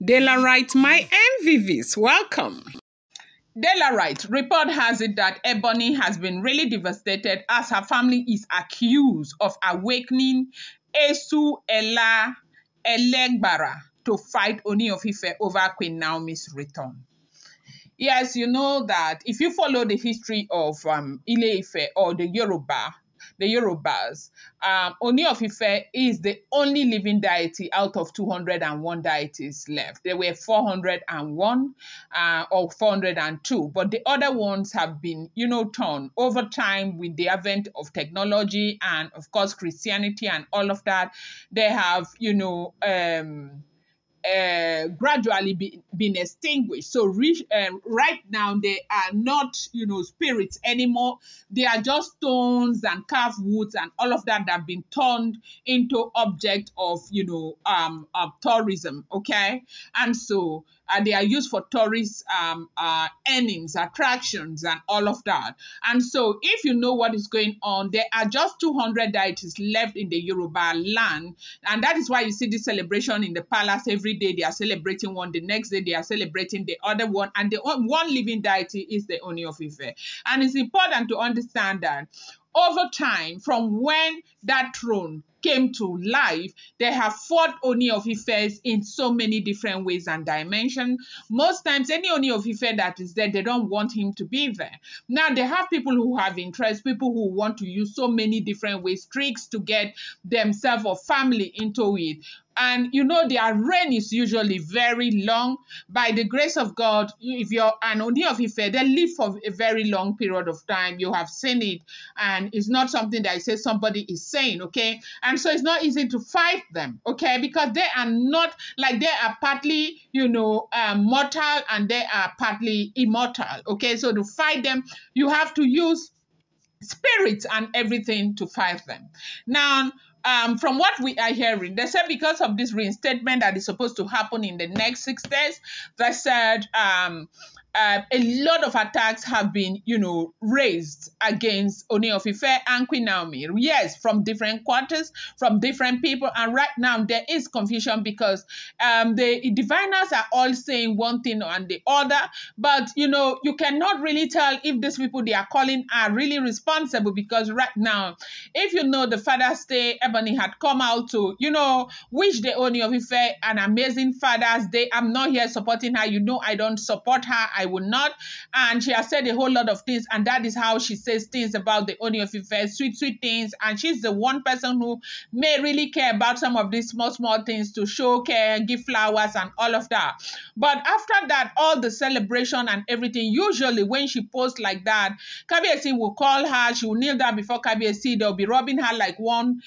Daylight, my MVVs, welcome. Daylight report has it that Ebony has been really devastated as her family is accused of awakening Esu Elegbara to fight Ooni of Ife over Queen Naomi's return. Yes, you know that if you follow the history of Ile Ife or the Yorubas, Ooni of Ife is the only living deity out of 201 deities left. There were 401 or 402, but the other ones have been, torn over time with the advent of technology and, of course, Christianity and all of that. They have, gradually been extinguished. So right now they are not, spirits anymore. They are just stones and carved woods and all of that have been turned into object of, tourism. Okay, and so they are used for tourist earnings, attractions, and all of that. And so, if you know what is going on, there are just 200 deities left in the Yoruba land, and that is why you see this celebration in the palace every day. They are celebrating one, the next day they are celebrating the other one, and the one living deity is the Ooni of Ife. And it's important to understand that over time, from when that throne came to life, they have fought Ooni of Ife in so many different ways and dimensions. Most times, any Ooni of Ife that is there, they don't want him to be there. Now, they have people who have interest, people who want to use so many different ways, tricks to get themselves or family into it. And their reign is usually very long. By the grace of God, if you're an Ooni of Ife, they live for a very long period of time. You have seen it, and it's not something that I say somebody is saying, okay? And so it's not easy to fight them, okay? Because they are not, like, they are partly, mortal and they are partly immortal, okay? So to fight them, you have to use spirits and everything to fight them. Now, from what we are hearing, they said because of this reinstatement that is supposed to happen in the next 6 days, they said a lot of attacks have been, raised against Ooni of Ife and Queen Naomi. Yes, from different quarters, from different people. And right now there is confusion because the diviners are all saying one thing and the other. But, you cannot really tell if these people they are calling are really responsible because right now, if the Father's Day, Ebony had come out to, wish the Ooni of Ife an amazing Father's Day. I'm not here supporting her. I don't support her. I will not. And she has said a whole lot of things, and that is how she says things about the Ooni of Ife, sweet, sweet things. And she's the one person who may really care about some of these small, small things to show care, give flowers and all of that. But after that, all the celebration and everything, usually when she posts like that, Kabiyesi will call her, she will kneel down before Kabiyesi, they'll be rubbing her like one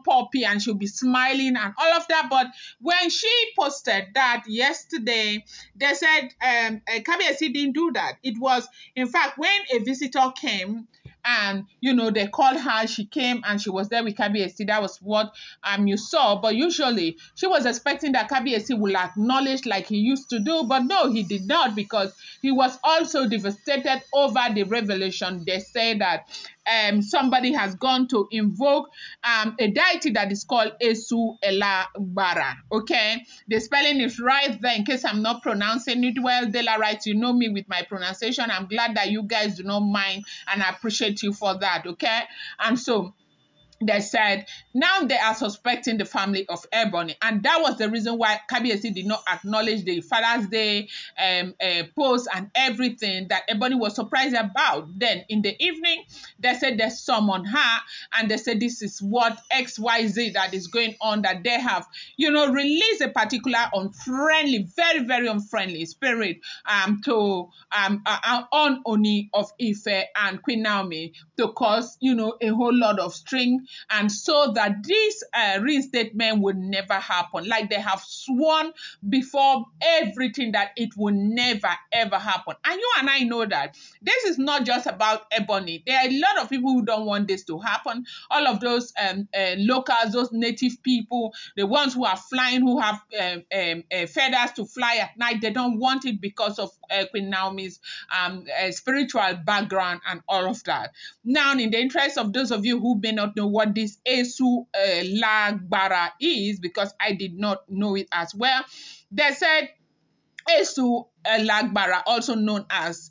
puppy, and she'll be smiling and all of that. But when she posted that yesterday, they said Kabiyesi didn't do that. It was, in fact, when a visitor came and, they called her, she came and she was there with Kabiyesi. That was what you saw. But usually, she was expecting that Kabiyesi will acknowledge like he used to do. But no, he did not because he was also devastated over the revelation. They say that somebody has gone to invoke a deity that is called Esu Elegbara. Okay, the spelling is right there in case I'm not pronouncing it well. Daylight, you know me with my pronunciation. I'm glad that you guys do not mind, and I appreciate you for that. Okay, and so they said now they are suspecting the family of Ebony, and that was the reason why Kabiyesi did not acknowledge the Father's Day post and everything that Ebony was surprised about. Then in the evening, they said they summoned her, and they said this is what XYZ that is going on, that they have, released a particular unfriendly, very, very unfriendly spirit on Ooni of Ife and Queen Naomi to cause, a whole lot of string, and so that this reinstatement would never happen. Like they have sworn before everything that it will never, ever happen. And you and I know that this is not just about Ebony. There are a lot of people who don't want this to happen. All of those locals, those native people, the ones who are flying, who have feathers to fly at night, they don't want it because of Queen Naomi's spiritual background and all of that. Now, in the interest of those of you who may not know what this Esu Elegbara is, because I did not know it as well, They said Esu Elegbara, also known as,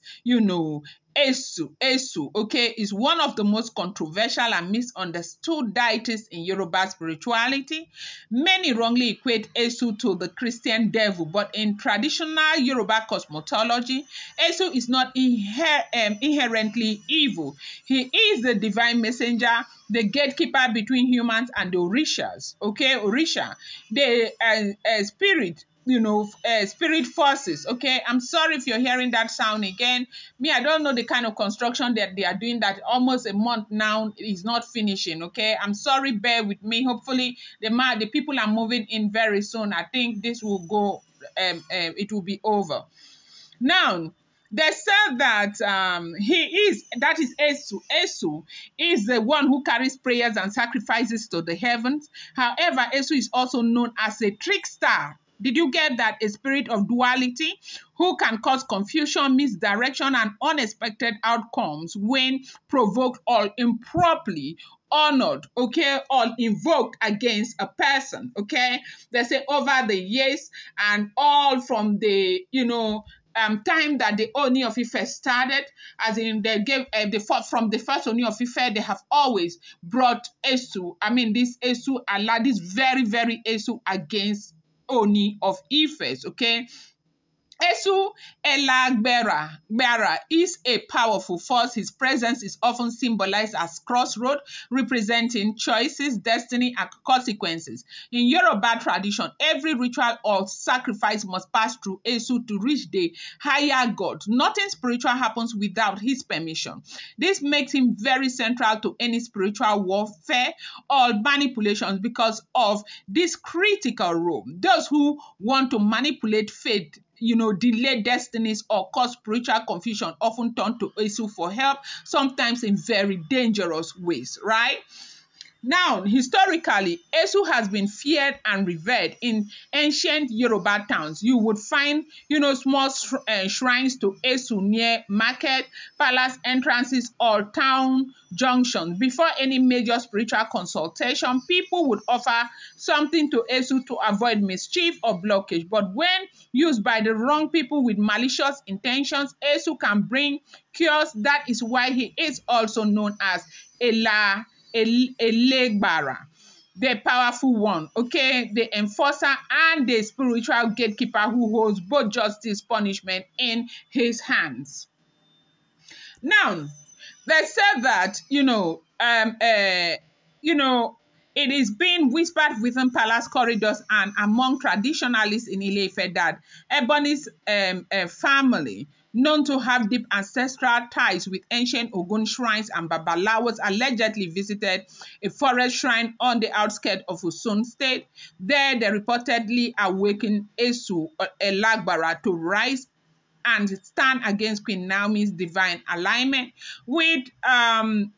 Esu, okay, is one of the most controversial and misunderstood deities in Yoruba spirituality. Many wrongly equate Esu to the Christian devil, but in traditional Yoruba cosmology, Esu is not inherently evil. He is the divine messenger, the gatekeeper between humans and the Orishas, okay, Orisha, the spirit, spirit forces. Okay, I'm sorry if you're hearing that sound again. Me, I don't know the kind of construction that they are doing that almost a month now is not finishing. Okay, I'm sorry, bear with me. Hopefully the people are moving in very soon. I think this will go, it will be over. Now, they said that that is Esu. Esu is the one who carries prayers and sacrifices to the heavens. However, Esu is also known as a trickster. Did you get that? A spirit of duality who can cause confusion, misdirection, and unexpected outcomes when provoked or improperly honored, okay, or invoked against a person, okay. They say over the years and all from the, time that the Ooni of Ife started, as in they gave from the first Ooni of Ife, they have always brought Esu, this Esu Allah, this very, very Esu against Ooni of Ife, okay. Esu Elegbara is a powerful force. His presence is often symbolized as crossroad, representing choices, destiny, and consequences. In Yoruba tradition, every ritual or sacrifice must pass through Esu to reach the higher God. Nothing spiritual happens without his permission. This makes him very central to any spiritual warfare or manipulations because of this critical role. Those who want to manipulate faith, delay destinies or cause spiritual confusion often turn to Esu for help, sometimes in very dangerous ways, right? Now, historically, Esu has been feared and revered in ancient Yoruba towns. You would find, small shrines to Esu near market, palace entrances, or town junctions. Before any major spiritual consultation, people would offer something to Esu to avoid mischief or blockage. But when used by the wrong people with malicious intentions, Esu can bring cures. That is why he is also known as Elegbara, the powerful one, okay, the enforcer and the spiritual gatekeeper who holds both justice punishment in his hands. Now, they said that, it is being whispered within palace corridors and among traditionalists in Ile-Ife that Ebony's family, known to have deep ancestral ties with ancient Ogun shrines and Babalawos, allegedly visited a forest shrine on the outskirts of Osun State. There, they reportedly awakened Esu Elegbara to rise and stand against Queen Naomi's divine alignment with Ooni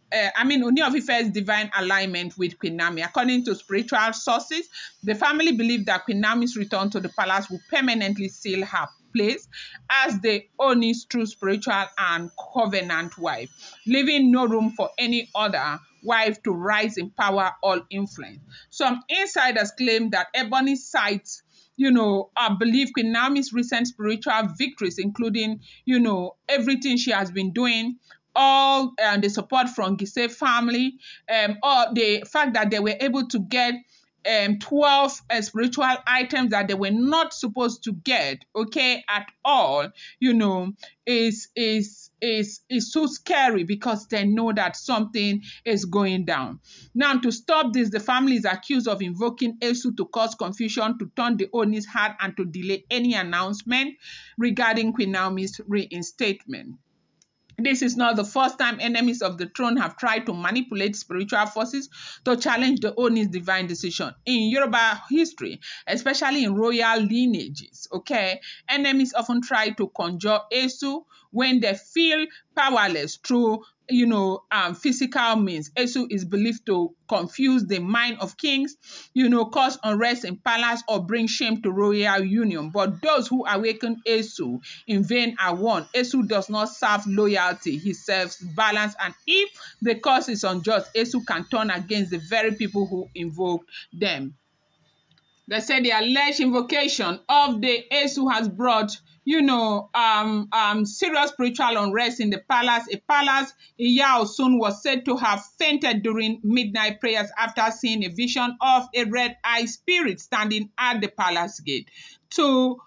of Ife's divine alignment with Queen Naomi. According to spiritual sources, the family believed that Queen Naomi's return to the palace would permanently seal her place as the Ooni's true spiritual and covenant wife, leaving no room for any other wife to rise in power or influence. Some insiders claim that Ebony cites I believe Queen Naomi's recent spiritual victories, including, everything she has been doing, all the support from Gise family, or the fact that they were able to get 12 spiritual items that they were not supposed to get, okay, at all, is so scary because they know that something is going down. Now, to stop this, the family is accused of invoking Esu to cause confusion, to turn the Ooni's heart, and to delay any announcement regarding Queen Naomi's reinstatement. This is not the first time enemies of the throne have tried to manipulate spiritual forces to challenge the Ooni's divine decision. In Yoruba history, especially in royal lineages, okay, enemies often try to conjure Esu when they feel powerless through physical means. Esu is believed to confuse the mind of kings, cause unrest in palace or bring shame to royal union. But those who awaken Esu in vain are warned. Esu does not serve loyalty, he serves balance, and if the cause is unjust, Esu can turn against the very people who invoked them. They say the alleged invocation of the Esu has brought, serious spiritual unrest in the palace. A palace Iya Osun was said to have fainted during midnight prayers after seeing a vision of a red-eyed spirit standing at the palace gate. Two,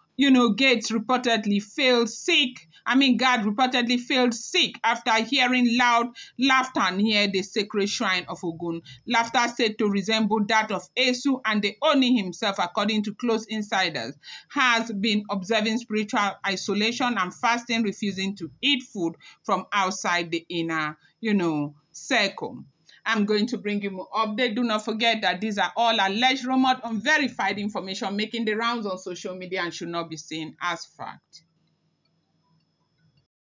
gates reportedly fell sick. God reportedly fell sick after hearing loud laughter near the sacred shrine of Ogun. Laughter said to resemble that of Esu, and the Oni himself, according to close insiders, has been observing spiritual isolation and fasting, refusing to eat food from outside the inner, circle. I'm going to bring you more update. Do not forget that these are all alleged, rumored, unverified information making the rounds on social media and should not be seen as fact.